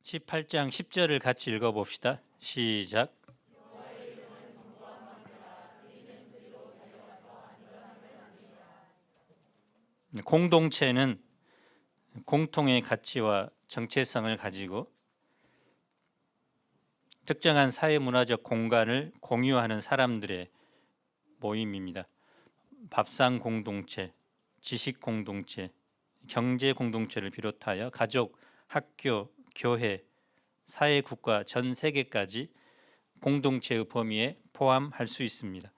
18장 10절을 같이 읽어봅시다. 시작. 공동체는 공통의 가치와 정체성을 가지고 특정한 사회문화적 공간을 공유하는 사람들의 모임입니다. 밥상 공동체, 지식 공동체, 경제 공동체를 비롯하여 가족, 학교, 교회, 사회, 국가, 전 세계까지 공동체의 범위에 포함할 수 있습니다.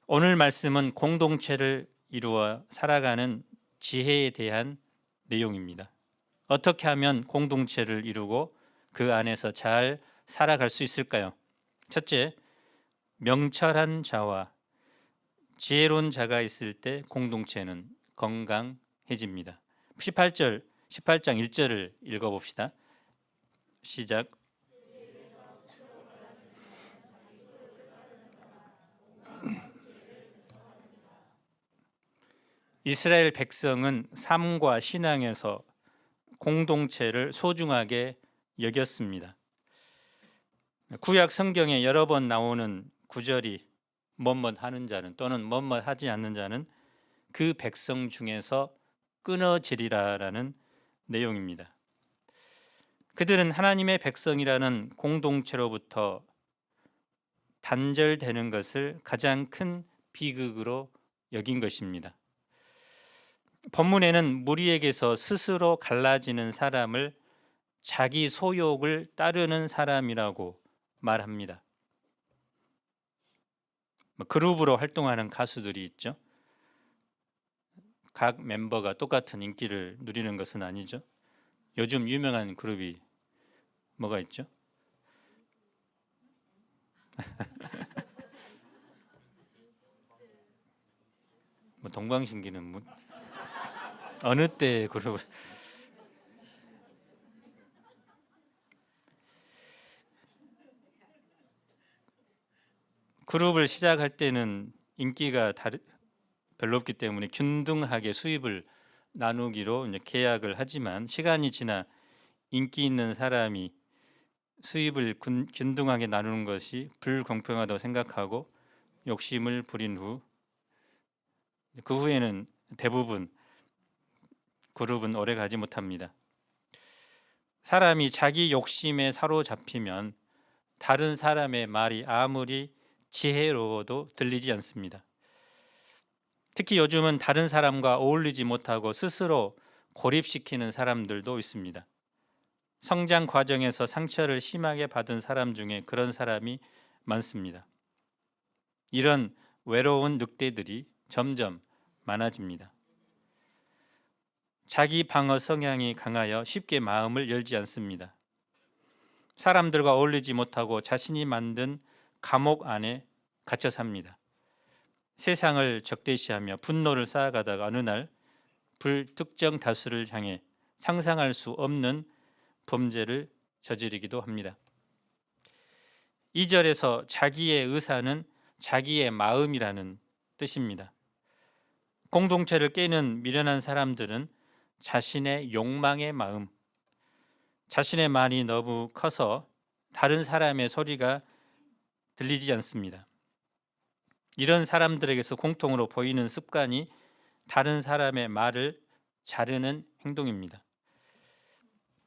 오늘 말씀은 공동체를 이루어 살아가는 지혜에 대한 내용입니다. 어떻게 하면 공동체를 이루고 그 안에서 잘 살아갈 수 있을까요? 첫째, 명철한 자와 지혜로운 자가 있을 때 공동체는 건강해집니다. 18장 1절을 읽어봅시다. 시작. 이스라엘 백성은 삶과 신앙에서 공동체를 소중하게 여겼습니다. 구약 성경에 여러 번 나오는 구절이 뭐뭇 하는 자는 또는 뭐뭇 하지 않는 자는 그 백성 중에서 끊어지리라라는 내용입니다. 그들은 하나님의 백성이라는 공동체로부터 단절되는 것을 가장 큰 비극으로 여긴 것입니다. 본문에는 무리에게서 스스로 갈라지는 사람을 자기 소욕을 따르는 사람이라고 말합니다. 그룹으로 활동하는 가수들이 있죠. 각 멤버가 똑같은 인기를 누리는 것은 아니죠. 요즘 유명한 그룹이 뭐가 있죠? 동방신기는 어느 때 그룹? 그룹을 시작할 때는 인기가 별로 없기 때문에 균등하게 수입을 나누기로 계약을 하지만 시간이 지나 인기 있는 사람이 수입을 균등하게 나누는 것이 불공평하다고 생각하고 욕심을 부린 그 후에는 대부분 그룹은 오래 가지 못합니다. 사람이 자기 욕심에 사로잡히면 다른 사람의 말이 아무리 지혜로워도 들리지 않습니다. 특히 요즘은 다른 사람과 어울리지 못하고 스스로 고립시키는 사람들도 있습니다. 성장 과정에서 상처를 심하게 받은 사람 중에 그런 사람이 많습니다. 이런 외로운 늑대들이 점점 많아집니다. 자기 방어 성향이 강하여 쉽게 마음을 열지 않습니다. 사람들과 어울리지 못하고 자신이 만든 감옥 안에 갇혀 삽니다. 세상을 적대시하며 분노를 쌓아가다가 어느 날 불특정 다수를 향해 상상할 수 없는 범죄를 저지르기도 합니다. 2절에서 자기의 의사는 자기의 마음이라는 뜻입니다. 공동체를 깨는 미련한 사람들은 자신의 욕망의 마음, 자신의 말이 너무 커서 다른 사람의 소리가 들리지 않습니다. 이런 사람들에게서 공통으로 보이는 습관이 다른 사람의 말을 자르는 행동입니다.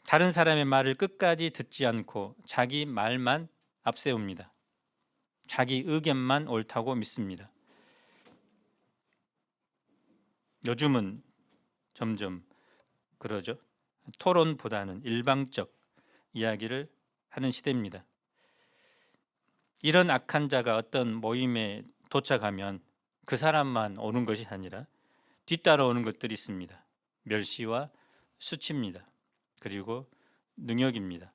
다른 사람의 말을 끝까지 듣지 않고 자기 말만 앞세웁니다. 자기 의견만 옳다고 믿습니다. 요즘은 점점 그러죠. 토론보다는 일방적 이야기를 하는 시대입니다. 이런 악한 자가 어떤 모임에 도착하면 그 사람만 오는 것이 아니라 뒤따라오는 것들이 있습니다. 멸시와 수치입니다. 그리고 능욕입니다.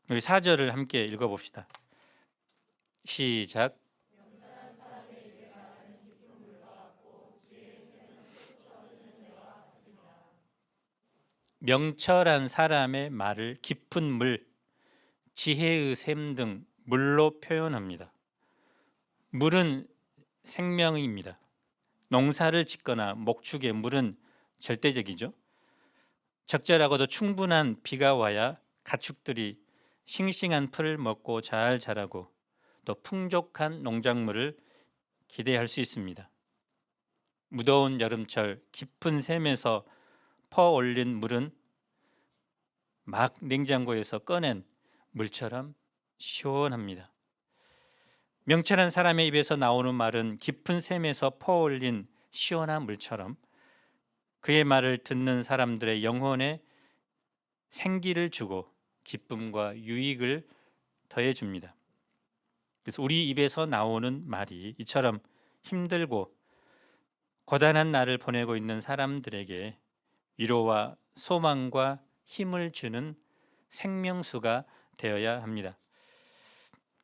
우리 4절을 함께 읽어봅시다. 시작. 명철한 사람의 말을 깊은 물, 지혜의 샘 등 물로 표현합니다. 물은 생명입니다. 농사를 짓거나 목축에 물은 절대적이죠. 적절하고도 충분한 비가 와야 가축들이 싱싱한 풀을 먹고 잘 자라고 또 풍족한 농작물을 기대할 수 있습니다. 무더운 여름철 깊은 샘에서 퍼올린 물은 막 냉장고에서 꺼낸 물처럼 시원합니다. 명철한 사람의 입에서 나오는 말은 깊은 샘에서 퍼올린 시원한 물처럼 그의 말을 듣는 사람들의 영혼에 생기를 주고 기쁨과 유익을 더해 줍니다. 그래서 우리 입에서 나오는 말이 이처럼 힘들고 고단한 날을 보내고 있는 사람들에게 위로와 소망과 힘을 주는 생명수가 되어야 합니다.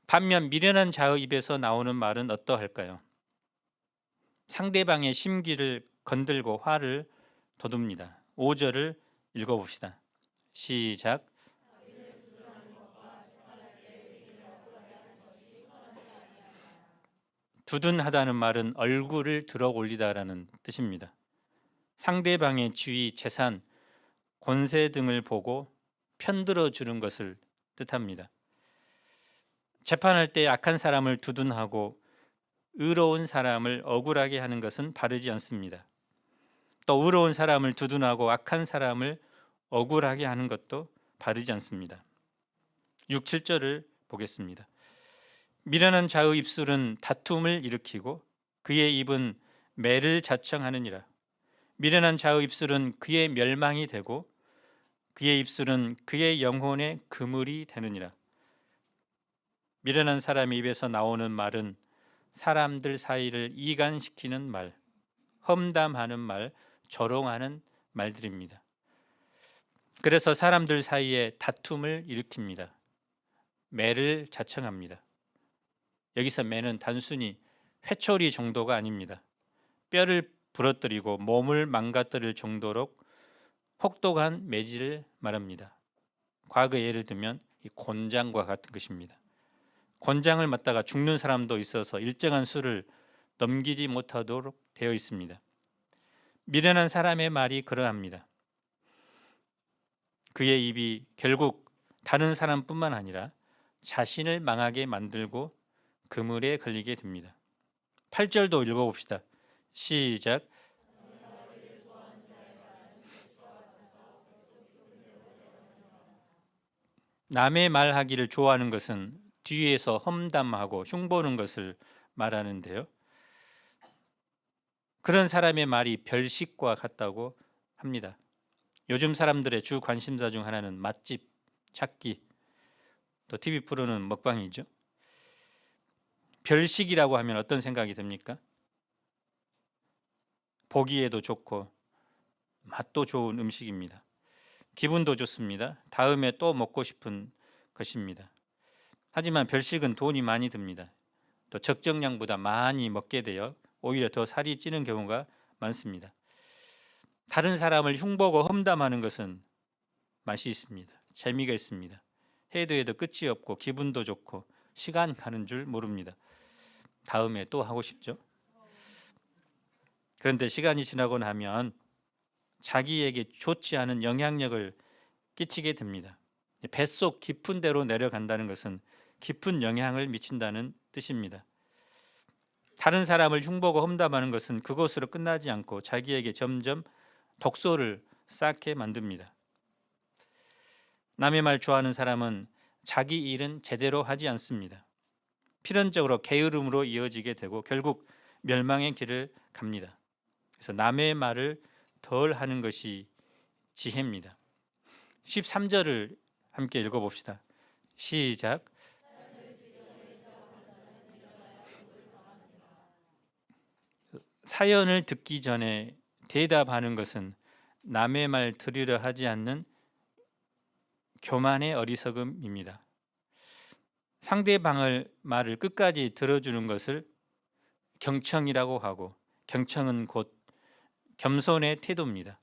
반면 미련한 자의 입에서 나오는 말은 어떠할까요? 상대방의 심기를 건들고 화를 돋웁니다. 5절을 읽어봅시다. 시작. 두둔하다는 말은 얼굴을 들어 올리다라는 뜻입니다. 상대방의 지위, 재산, 권세 등을 보고 편들어 주는 것을 뜻합니다. 재판할 때 악한 사람을 두둔하고 의로운 사람을 억울하게 하는 것은 바르지 않습니다. 또 의로운 사람을 두둔하고 악한 사람을 억울하게 하는 것도 바르지 않습니다. 6, 7절을 보겠습니다. 미련한 자의 입술은 다툼을 일으키고 그의 입은 매를 자청하느니라. 미련한 자의 입술은 그의 멸망이 되고 그의 입술은 그의 영혼의 그물이 되느니라. 미련한 사람의 입에서 나오는 말은 사람들 사이를 이간시키는 말, 험담하는 말, 조롱하는 말들입니다. 그래서 사람들 사이에 다툼을 일으킵니다. 매를 자청합니다. 여기서 매는 단순히 회초리 정도가 아닙니다. 뼈를 부러뜨리고 몸을 망가뜨릴 정도로 혹독한 매질을 말합니다. 과거 예를 들면 이 곤장과 같은 것입니다. 곤장을 맞다가 죽는 사람도 있어서 일정한 수를 넘기지 못하도록 되어 있습니다. 미련한 사람의 말이 그러합니다. 그의 입이 결국 다른 사람뿐만 아니라 자신을 망하게 만들고 그물에 걸리게 됩니다. 8절도 읽어봅시다. 시작. 남의 말하기를 좋아하는 것은 뒤에서 험담하고 흉보는 것을 말하는데요. 그런 사람의 말이 별식과 같다고 합니다. 요즘 사람들의 주 관심사 중 하나는 맛집 찾기, 또 TV 프로는 먹방이죠. 별식이라고 하면 어떤 생각이 듭니까? 보기에도 좋고 맛도 좋은 음식입니다. 기분도 좋습니다. 다음에 또 먹고 싶은 것입니다. 하지만 별식은 돈이 많이 듭니다. 또 적정량보다 많이 먹게 되어 오히려 더 살이 찌는 경우가 많습니다. 다른 사람을 흉보고 험담하는 것은 맛이 있습니다. 재미가 있습니다. 해도 해도 끝이 없고 기분도 좋고 시간 가는 줄 모릅니다. 다음에 또 하고 싶죠. 그런데 시간이 지나고 나면 자기에게 좋지 않은 영향력을 끼치게 됩니다. 뱃속 깊은 데로 내려간다는 것은 깊은 영향을 미친다는 뜻입니다. 다른 사람을 흉보고 험담하는 것은 그것으로 끝나지 않고 자기에게 점점 독소를 쌓게 만듭니다. 남의 말 좋아하는 사람은 자기 일은 제대로 하지 않습니다. 필연적으로 게으름으로 이어지게 되고 결국 멸망의 길을 갑니다. 그래서 남의 말을 덜 하는 것이 지혜입니다. 13절을 함께 읽어봅시다. 시작. 사연을 듣기 전에 대답하는 것은 남의 말 들으려 하지 않는 교만의 어리석음입니다. 상대방의 말을 끝까지 들어주는 것을 경청이라고 하고 경청은 곧 겸손의 태도입니다.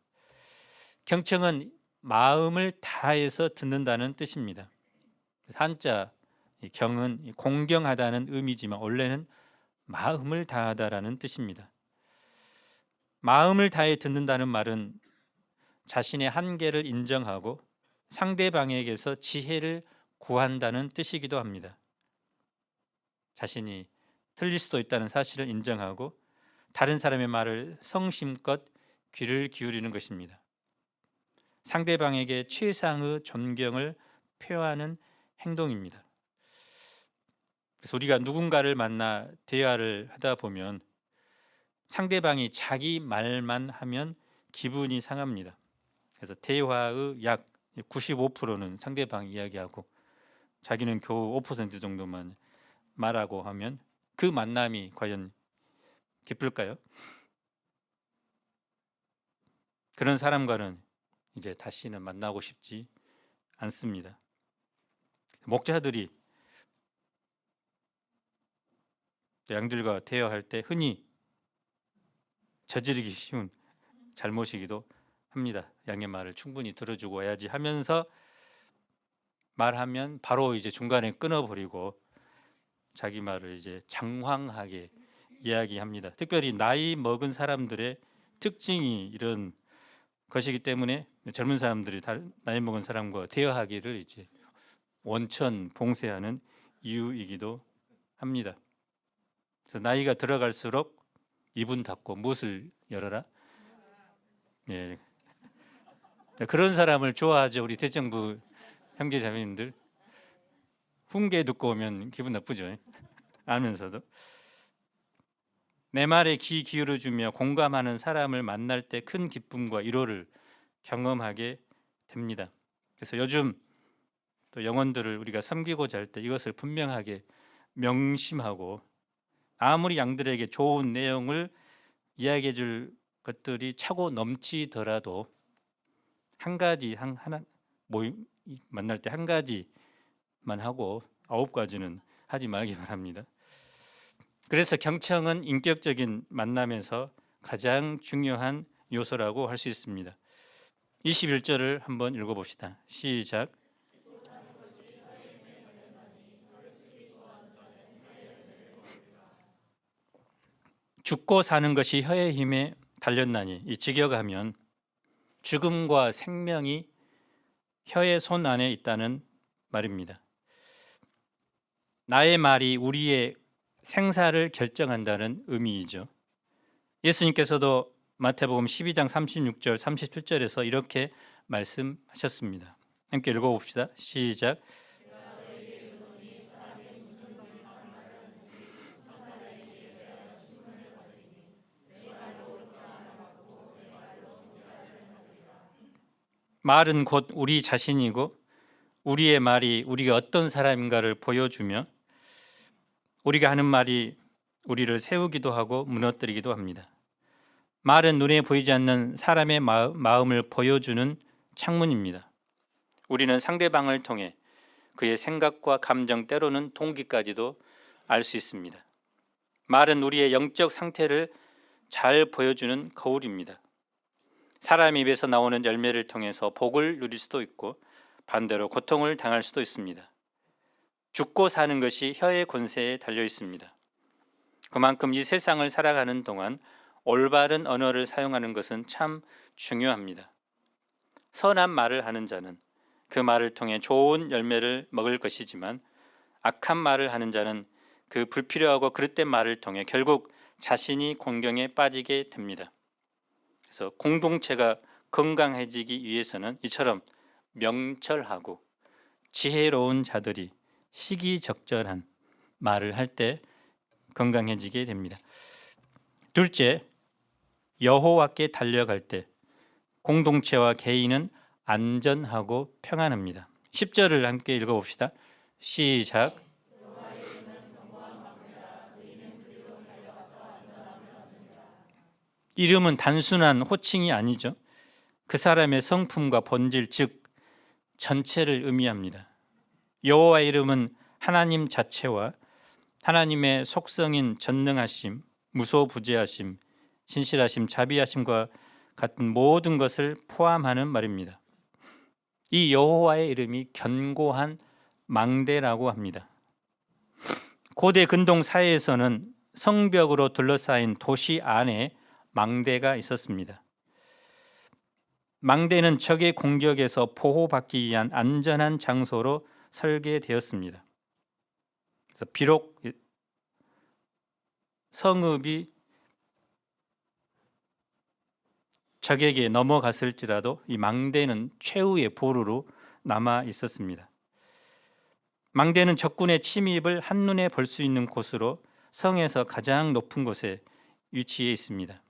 경청은 마음을 다해서 듣는다는 뜻입니다. 한자 경은 공경하다는 의미지만 원래는 마음을 다하다라는 뜻입니다. 마음을 다해 듣는다는 말은 자신의 한계를 인정하고 상대방에게서 지혜를 구한다는 뜻이기도 합니다. 자신이 틀릴 수도 있다는 사실을 인정하고 다른 사람의 말을 성심껏 귀를 기울이는 것입니다. 상대방에게 최상의 존경을 표하는 행동입니다. 그래서 우리가 누군가를 만나 대화를 하다 보면 상대방이 자기 말만 하면 기분이 상합니다. 그래서 대화의 약 95%는 상대방이 이야기하고 자기는 겨우 5% 정도만 말하고 하면 그 만남이 과연 기쁠까요? 그런 사람과는 이제 다시는 만나고 싶지 않습니다. 목자들이 양들과 대화할 때 흔히 저지르기 쉬운 잘못이기도 합니다. 양의 말을 충분히 들어주고 와야지 하면서 말하면 바로 이제 중간에 끊어버리고 자기 말을 이제 장황하게 이야기합니다. 특별히 나이 먹은 사람들의 특징이 이런 것이기 때문에 젊은 사람들이 나이 먹은 사람과 대화하기를 이제 원천 봉쇄하는 이유이기도 합니다. 그래서 나이가 들어갈수록 입은 닫고 못을 열어라. 예. 그런 사람을 좋아하죠. 우리 대정부 형제자매님들. 훈계 듣고 오면 기분 나쁘죠. 알면서도. 내 말에 귀 기울여주며 공감하는 사람을 만날 때 큰 기쁨과 위로를 경험하게 됩니다. 그래서 요즘 또 영혼들을 우리가 섬기고자 할 때 이것을 분명하게 명심하고 아무리 양들에게 좋은 내용을 이야기해 줄 것들이 차고 넘치더라도 한 가지 하나 모임 만날 때 한 가지만 하고 9가지는 하지 말기 바랍니다. 그래서 경청은 인격적인 만남에서 가장 중요한 요소라고 할 수 있습니다. 21절을 한번 읽어봅시다. 시작. 죽고 사는 것이 혀의 힘에 달렸나니, 이 직역하면 죽음과 생명이 혀의 손 안에 있다는 말입니다. 나의 말이 우리의 생사를 결정한다는 의미이죠. 예수님께서도 마태복음 12장 36절 37절에서 이렇게 말씀하셨습니다. 함께 읽어봅시다. 시작. 말은 곧 우리 자신이고 우리의 말이 우리가 어떤 사람인가를 보여주며 우리가 하는 말이 우리를 세우기도 하고 무너뜨리기도 합니다. 말은 눈에 보이지 않는 사람의 마음을 보여주는 창문입니다. 우리는 상대방을 통해 그의 생각과 감정, 때로는 동기까지도 알 수 있습니다. 말은 우리의 영적 상태를 잘 보여주는 거울입니다. 사람 입에서 나오는 열매를 통해서 복을 누릴 수도 있고 반대로 고통을 당할 수도 있습니다. 죽고 사는 것이 혀의 권세에 달려 있습니다. 그만큼 이 세상을 살아가는 동안 올바른 언어를 사용하는 것은 참 중요합니다. 선한 말을 하는 자는 그 말을 통해 좋은 열매를 먹을 것이지만 악한 말을 하는 자는 그 불필요하고 그릇된 말을 통해 결국 자신이 곤경에 빠지게 됩니다. 그래서 공동체가 건강해지기 위해서는 이처럼 명철하고 지혜로운 자들이 시기적절한 말을 할 때 건강해지게 됩니다. 둘째, 여호와께 달려갈 때 공동체와 개인은 안전하고 평안합니다. 10절을 함께 읽어봅시다. 시작. 이름은 단순한 호칭이 아니죠. 그 사람의 성품과 본질, 즉 전체를 의미합니다. 여호와의 이름은 하나님 자체와 하나님의 속성인 전능하심, 무소부재하심, 신실하심, 자비하심과 같은 모든 것을 포함하는 말입니다. 이 여호와의 이름이 견고한 망대라고 합니다. 고대 근동 사회에서는 성벽으로 둘러싸인 도시 안에 망대가 있었습니다. 망대는 적의 공격에서 보호받기 위한 안전한 장소로 설계되었습니다. 그래서 비록 성읍이 적에게 넘어갔을지라도 이 망대는 최후의 보루로 남아 있었습니다. 망대는 적군의 침입을 한눈에 볼 수 있는 곳으로 성에서 가장 높은 곳에 위치해 있습니다.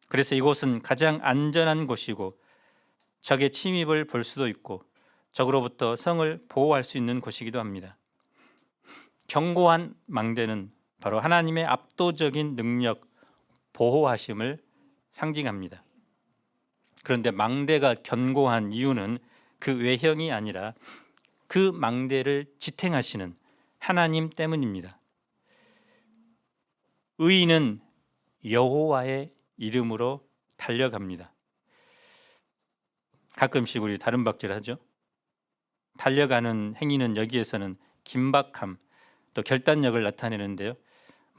그래서 이곳은 가장 안전한 곳이고 적의 침입을 볼 수도 있고 적으로부터 성을 보호할 수 있는 곳이기도 합니다. 견고한 망대는 바로 하나님의 압도적인 능력, 보호하심을 상징합니다. 그런데 망대가 견고한 이유는 그 외형이 아니라 그 망대를 지탱하시는 하나님 때문입니다. 의인은 여호와의 이름으로 달려갑니다. 가끔씩 우리 다른 박질하죠. 달려가는 행위는 여기에서는 긴박함, 또 결단력을 나타내는데요.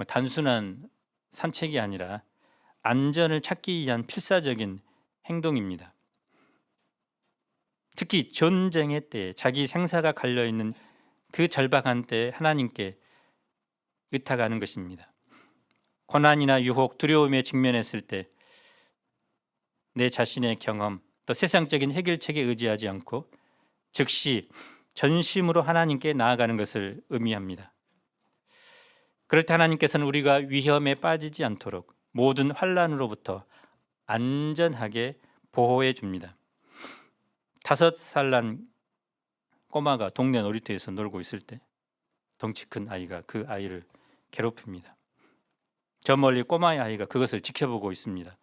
단순한 산책이 아니라 안전을 찾기 위한 필사적인 행동입니다. 특히 전쟁의 때에 자기 생사가 갈려있는 그 절박한 때에 하나님께 의탁하는 것입니다. 고난이나 유혹, 두려움에 직면했을 때 내 자신의 경험, 또 세상적인 해결책에 의지하지 않고 즉시 전심으로 하나님께 나아가는 것을 의미합니다. 그럴 때 하나님께서는 우리가 위험에 빠지지 않도록 모든 환난으로부터 안전하게 보호해 줍니다. 5살 난 꼬마가 동네 놀이터에서 놀고 있을 때 덩치 큰 아이가 그 아이를 괴롭힙니다. 저 멀리 꼬마의 아이가 그것을 지켜보고 있습니다.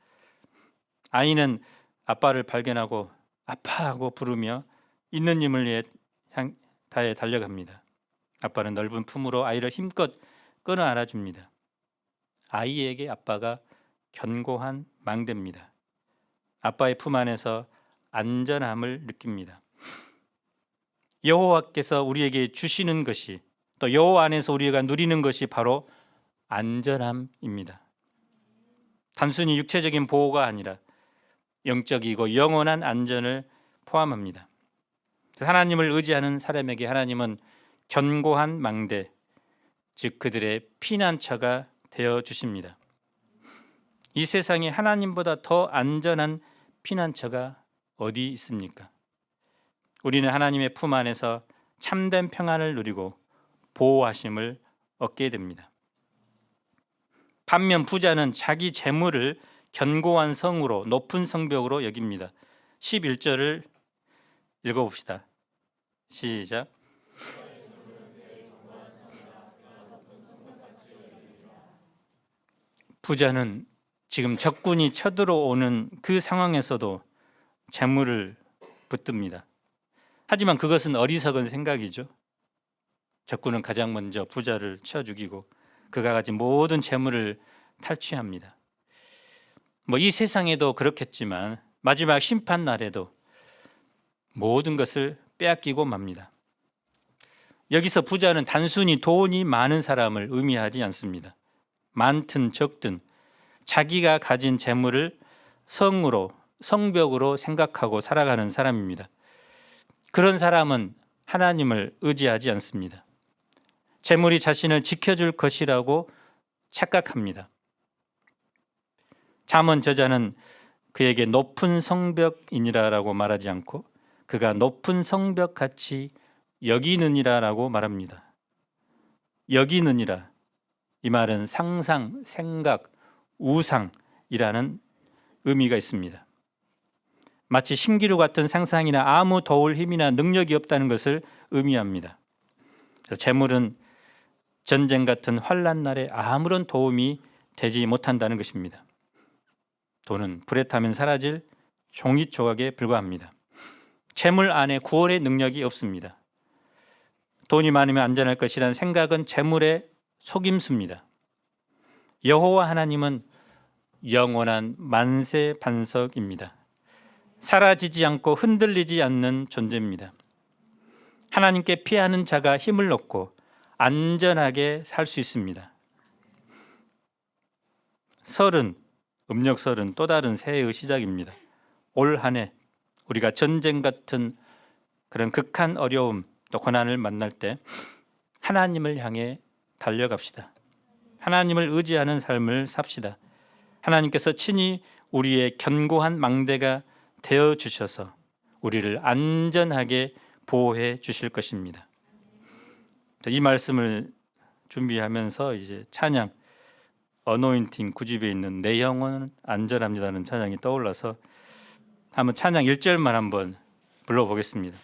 아이는 아빠를 발견하고 아빠하고 부르며 있는 힘을 위해 다해 달려갑니다. 아빠는 넓은 품으로 아이를 힘껏 끌어 안아줍니다. 아이에게 아빠가 견고한 망대입니다. 아빠의 품 안에서 안전함을 느낍니다. 여호와께서 우리에게 주시는 것이, 또 여호와 안에서 우리가 누리는 것이 바로 안전함입니다. 단순히 육체적인 보호가 아니라 영적이고 영원한 안전을 포함합니다. 하나님을 의지하는 사람에게 하나님은 견고한 망대, 즉 그들의 피난처가 되어 주십니다. 이 세상에 하나님보다 더 안전한 피난처가 어디 있습니까? 우리는 하나님의 품 안에서 참된 평안을 누리고 보호하심을 얻게 됩니다. 반면 부자는 자기 재물을 견고한 성으로, 높은 성벽으로 여깁니다. 11절을 읽어봅시다. 시작. 부자는 지금 적군이 쳐들어오는 그 상황에서도 재물을 붙듭니다. 하지만 그것은 어리석은 생각이죠. 적군은 가장 먼저 부자를 쳐 죽이고 그가 가진 모든 재물을 탈취합니다. 이 세상에도 그렇겠지만 마지막 심판 날에도 모든 것을 빼앗기고 맙니다. 여기서 부자는 단순히 돈이 많은 사람을 의미하지 않습니다. 많든 적든 자기가 가진 재물을 성벽으로 생각하고 살아가는 사람입니다. 그런 사람은 하나님을 의지하지 않습니다. 재물이 자신을 지켜줄 것이라고 착각합니다. 잠언 저자는 그에게 높은 성벽이니라라고 말하지 않고 그가 높은 성벽같이 여기느니라라고 말합니다. 여기느니라, 이 말은 상상, 생각, 우상이라는 의미가 있습니다. 마치 신기루 같은 상상이나 아무 도울 힘이나 능력이 없다는 것을 의미합니다. 재물은 전쟁 같은 환난 날에 아무런 도움이 되지 못한다는 것입니다. 돈은 불에 타면 사라질 종이 조각에 불과합니다. 재물 안에 구원의 능력이 없습니다. 돈이 많으면 안전할 것이라는 생각은 재물의 속임수입니다. 여호와 하나님은 영원한 만세 반석입니다. 사라지지 않고 흔들리지 않는 존재입니다. 하나님께 피하는 자가 힘을 얻고 안전하게 살 수 있습니다. 설은, 음력설은 또 다른 새해의 시작입니다. 올 한 해 우리가 전쟁 같은 그런 극한 어려움 또 고난을 만날 때 하나님을 향해 달려갑시다. 하나님을 의지하는 삶을 삽시다. 하나님께서 친히 우리의 견고한 망대가 되어 주셔서 우리를 안전하게 보호해 주실 것입니다. 이 말씀을 준비하면서 이제 찬양 어노인팅 9집에 있는 내 영혼은 안전합니다는 찬양이 떠올라서 한번 찬양 1절만 한번 불러보겠습니다.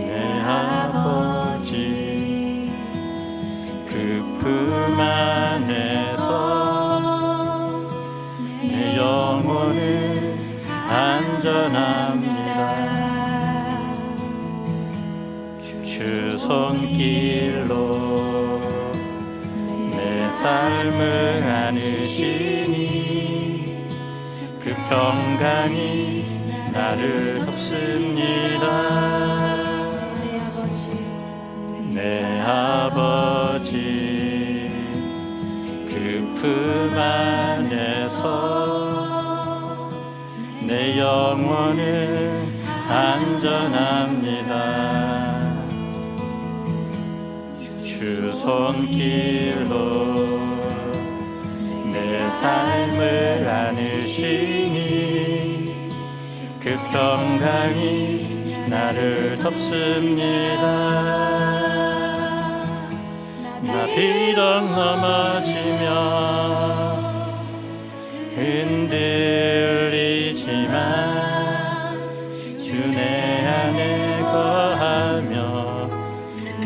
내 아버지 그 품 안에서 내 영혼은 안전합니다. 주 손길로 내 삶을 안으시니 그 평강이 나를 덮습니다. 내 아버지 그 품 안에서 내 영혼은 안전합니다. 주 손길로 내 삶을 안으시니 그 평강이 나를 덮습니다. 나 비록 넘어지며 흔들리지만 주 내 안에 거하며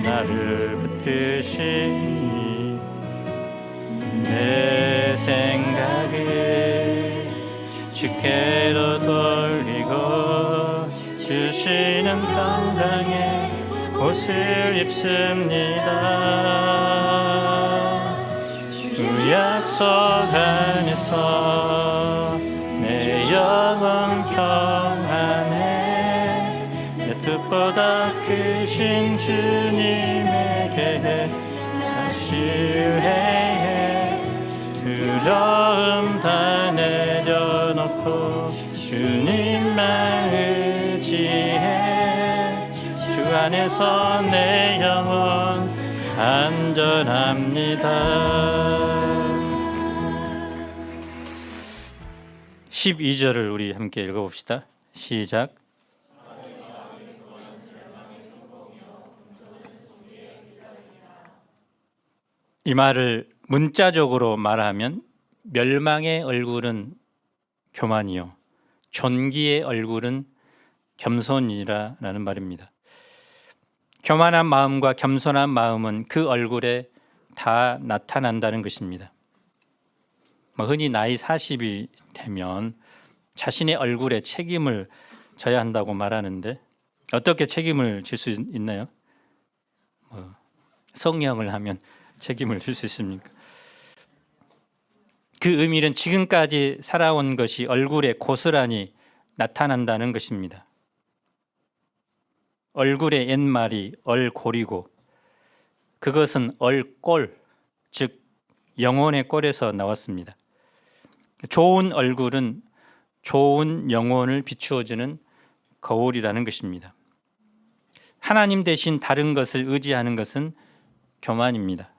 나를 붙드시니 내 생각을 주께로 돌리고 주시는 평강에 옷을 입습니다. 주 약속 안에서 내 영혼 평안해 내 뜻보다 크신 주님에게 나 신뢰해 두려움 다 내려놓고 주님만 의지해 주 안에서 내 영혼 안전합니다. 12절을 우리 함께 읽어봅시다. 시작. 이 말을 문자적으로 말하면 멸망의 얼굴은 교만이요 존귀의 얼굴은 겸손이라는 말입니다. 교만한 마음과 겸손한 마음은 그 얼굴에 다 나타난다는 것입니다. 흔히 나이 40이 되면 자신의 얼굴에 책임을 져야 한다고 말하는데 어떻게 책임을 질 수 있나요? 성형을 하면 책임을 질 수 있습니까? 그 의미는 지금까지 살아온 것이 얼굴에 고스란히 나타난다는 것입니다. 얼굴의 옛말이 얼골이고 그것은 얼꼴, 즉 영혼의 꼴에서 나왔습니다. 좋은 얼굴은 좋은 영혼을 비추어주는 거울이라는 것입니다. 하나님 대신 다른 것을 의지하는 것은 교만입니다.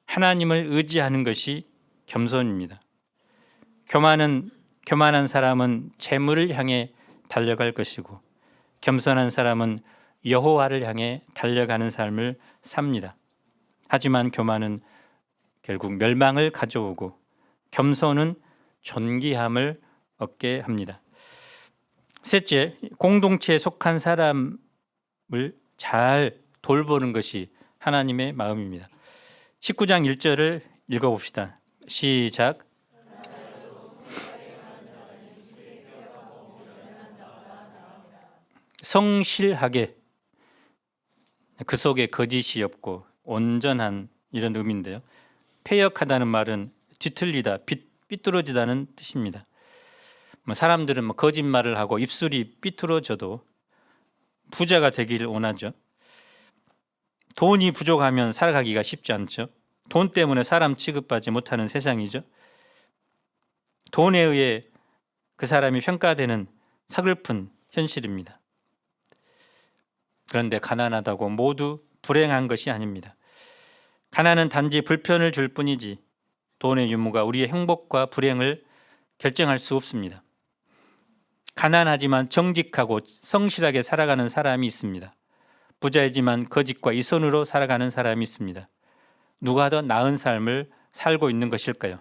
하나님을 의지하는 것이 겸손입니다. 교만한 사람은 재물을 향해 달려갈 것이고 겸손한 사람은 여호와를 향해 달려가는 삶을 삽니다. 하지만 교만은 결국 멸망을 가져오고 겸손은 존귀함을 얻게 합니다. 셋째, 공동체에 속한 사람을 잘 돌보는 것이 하나님의 마음입니다. 19장 1절을 읽어봅시다. 시작. 성실하게, 그 속에 거짓이 없고 온전한 이런 의미인데요. 패역하다는 말은 뒤틀리다, 삐뚤어지다는 뜻입니다. 사람들은 거짓말을 하고 입술이 삐뚤어져도 부자가 되기를 원하죠. 돈이 부족하면 살아가기가 쉽지 않죠. 돈 때문에 사람 취급받지 못하는 세상이죠. 돈에 의해 그 사람이 평가되는 서글픈 현실입니다. 그런데 가난하다고 모두 불행한 것이 아닙니다. 가난은 단지 불편을 줄 뿐이지 돈의 유무가 우리의 행복과 불행을 결정할 수 없습니다. 가난하지만 정직하고 성실하게 살아가는 사람이 있습니다. 부자이지만 거짓과 이선으로 살아가는 사람이 있습니다. 누가 더 나은 삶을 살고 있는 것일까요?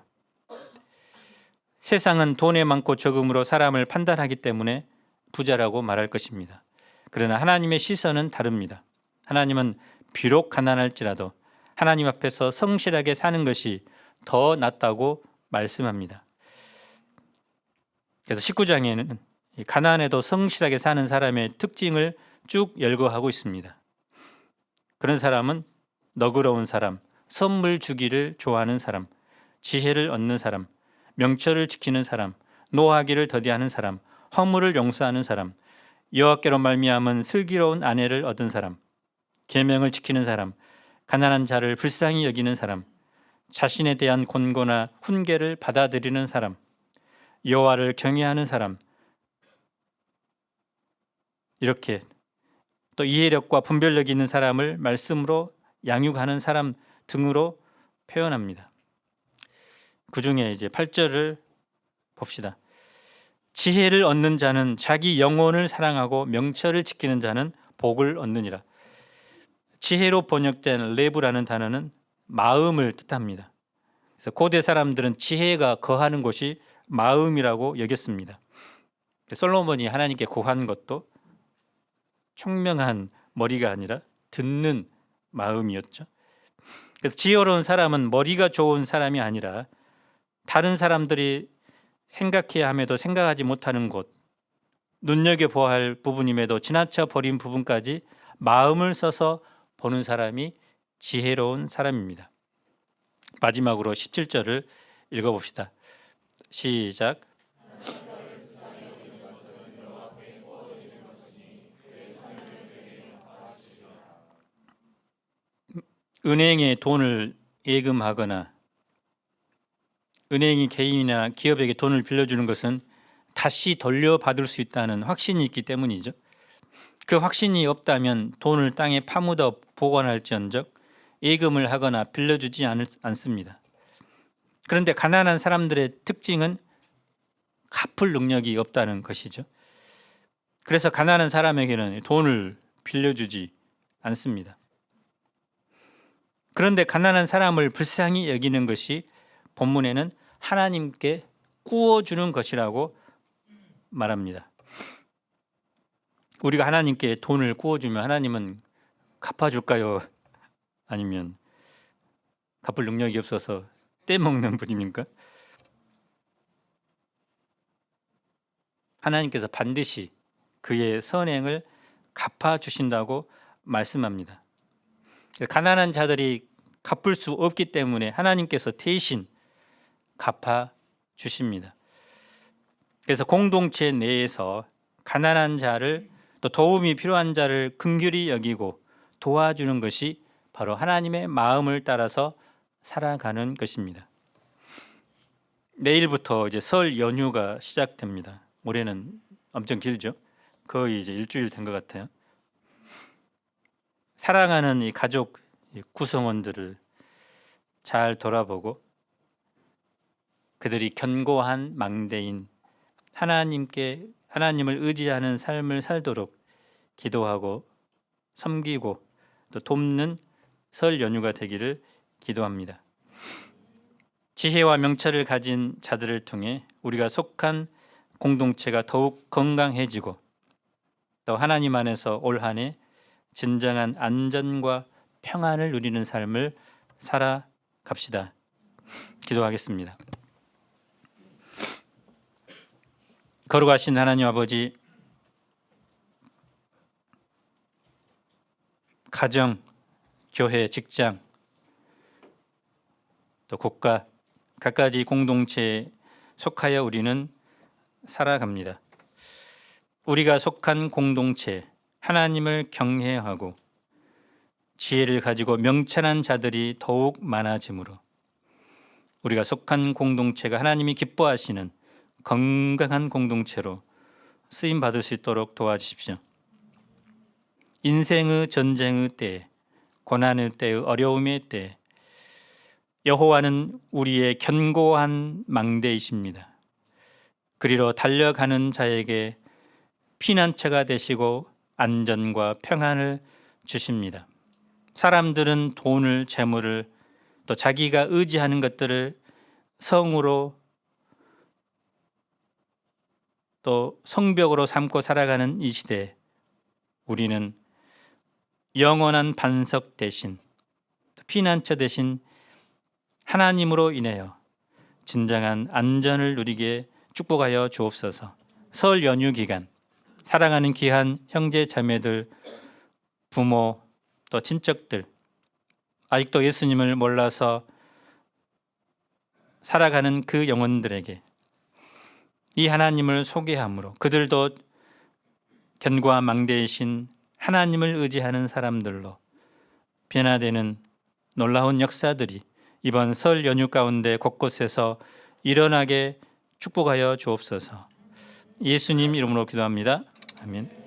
세상은 돈에 많고 적음으로 사람을 판단하기 때문에 부자라고 말할 것입니다. 그러나 하나님의 시선은 다릅니다. 하나님은 비록 가난할지라도 하나님 앞에서 성실하게 사는 것이 더 낫다고 말씀합니다. 그래서 19장에는 가난해도 성실하게 사는 사람의 특징을 쭉 열거하고 있습니다. 그런 사람은 너그러운 사람, 선물 주기를 좋아하는 사람, 지혜를 얻는 사람, 명철을 지키는 사람, 노하기를 더디하는 사람, 허물을 용서하는 사람, 여호와께로 말미암은 슬기로운 아내를 얻은 사람, 계명을 지키는 사람, 가난한 자를 불쌍히 여기는 사람, 자신에 대한 권고나 훈계를 받아들이는 사람, 여호와를 경외하는 사람, 이렇게 또 이해력과 분별력이 있는 사람을 말씀으로 양육하는 사람 등으로 표현합니다. 그 중에 이제 8절을 봅시다. 지혜를 얻는 자는 자기 영혼을 사랑하고 명철을 지키는 자는 복을 얻느니라. 지혜로 번역된 레브라는 단어는 마음을 뜻합니다. 그래서 고대 사람들은 지혜가 거하는 곳이 마음이라고 여겼습니다. 솔로몬이 하나님께 구한 것도 총명한 머리가 아니라 듣는 마음이었죠. 그래서 지혜로운 사람은 머리가 좋은 사람이 아니라 다른 사람들이 생각해야 함에도 생각하지 못하는 곳, 눈여겨보아야 할 부분임에도 지나쳐 버린 부분까지 마음을 써서 보는 사람이 지혜로운 사람입니다. 마지막으로 17절을 읽어봅시다. 시작. 은행에 돈을 예금하거나 은행이 개인이나 기업에게 돈을 빌려주는 것은 다시 돌려받을 수 있다는 확신이 있기 때문이죠. 그 확신이 없다면 돈을 땅에 파묻어 보관할지언정 예금을 하거나 빌려주지 않습니다. 그런데 가난한 사람들의 특징은 갚을 능력이 없다는 것이죠. 그래서 가난한 사람에게는 돈을 빌려주지 않습니다. 그런데 가난한 사람을 불쌍히 여기는 것이 본문에는 하나님께 구워주는 것이라고 말합니다. 우리가 하나님께 돈을 구워주면 하나님은 갚아줄까요? 아니면 갚을 능력이 없어서 떼먹는 분입니까? 하나님께서 반드시 그의 선행을 갚아주신다고 말씀합니다. 가난한 자들이 갚을 수 없기 때문에 하나님께서 대신 갚아주십니다. 그래서 공동체 내에서 가난한 자를 또 도움이 필요한 자를 긍휼히 여기고 도와주는 것이 바로 하나님의 마음을 따라서 살아가는 것입니다. 내일부터 이제 설 연휴가 시작됩니다. 올해는 엄청 길죠. 거의 이제 일주일 된 것 같아요. 사랑하는 이 가족 구성원들을 잘 돌아보고 그들이 견고한 망대인 하나님을 의지하는 삶을 살도록 기도하고 섬기고 또 돕는 설 연휴가 되기를 기도합니다. 지혜와 명철을 가진 자들을 통해 우리가 속한 공동체가 더욱 건강해지고 또 하나님 안에서 올 한 해 진정한 안전과 평안을 누리는 삶을 살아갑시다. 기도하겠습니다. 거룩하신 하나님 아버지, 가정, 교회, 직장, 또 국가, 갖가지 공동체에 속하여 우리는 살아갑니다. 우리가 속한 공동체, 하나님을 경외하고 지혜를 가지고 명철한 자들이 더욱 많아지므로 우리가 속한 공동체가 하나님이 기뻐하시는 건강한 공동체로 쓰임 받을 수 있도록 도와주십시오. 인생의 전쟁의 때에, 고난의 때의 어려움의 때에 여호와는 우리의 견고한 망대이십니다. 그리로 달려가는 자에게 피난처가 되시고 안전과 평안을 주십니다. 사람들은 돈을, 재물을, 또 자기가 의지하는 것들을 성으로 또 성벽으로 삼고 살아가는 이 시대에 우리는 영원한 반석 대신, 피난처 대신 하나님으로 인하여 진정한 안전을 누리게 축복하여 주옵소서. 설 연휴 기간 사랑하는 귀한 형제 자매들, 부모, 또 친척들, 아직도 예수님을 몰라서 살아가는 그 영혼들에게 이 하나님을 소개함으로 그들도 견고한 망대이신 하나님을 의지하는 사람들로 변화되는 놀라운 역사들이 이번 설 연휴 가운데 곳곳에서 일어나게 축복하여 주옵소서. 예수님 이름으로 기도합니다. 아멘.